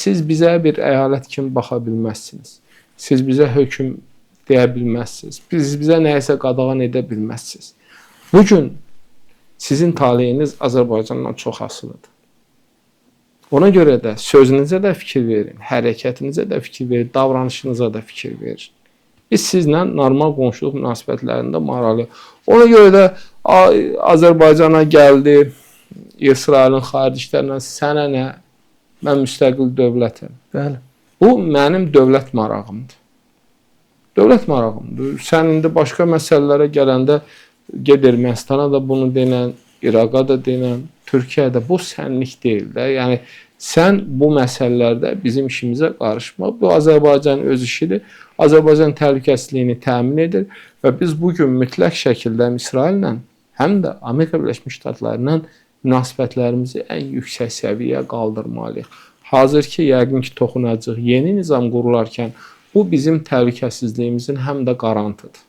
Siz bizə bir əyalət kimi baxa bilməzsiniz. Siz bizə hökm deyə bilməzsiniz. Bizə nəyisə qadağan edə bilməzsiniz. Bugün sizin taleyiniz Azərbaycandan çox asılıdır. Ona görə də sözünüzə də fikir verin, hərəkətinizə də fikir verin, davranışınıza da fikir verin. Biz sizlə normal qonşuluq münasibətlərində maraqlıyıq. Ona görə də Azərbaycana gəldi, İsrailin xarici işlərinə, sənə nə? Mən müstəqil dövlətəm. Bəli. Bu mənim dövlət marağımdır. Dövlət marağımdır. Sən indi başqa məsələlərə gələndə ged Ermənistana da bunu denən, İraqa da denən, Türkiyədə bu sənlik deyil də. Yəni sən bu məsələlərdə bizim işimizə qarışma. Bu Azərbaycanın öz işidir. Azərbaycan təhlükəsizliyini təmin edir və biz bugün mütləq şəkildə İsraillə, həm də Amerika Birləşmiş Ştatlarla münasibətlərimizi ən yüksək səviyyəyə qaldırmalıyıq. Hazır ki, yəqin ki, toxunacaq yeni nizam qurularkən bu bizim təhlükəsizliyimizin həm də qarantıdır.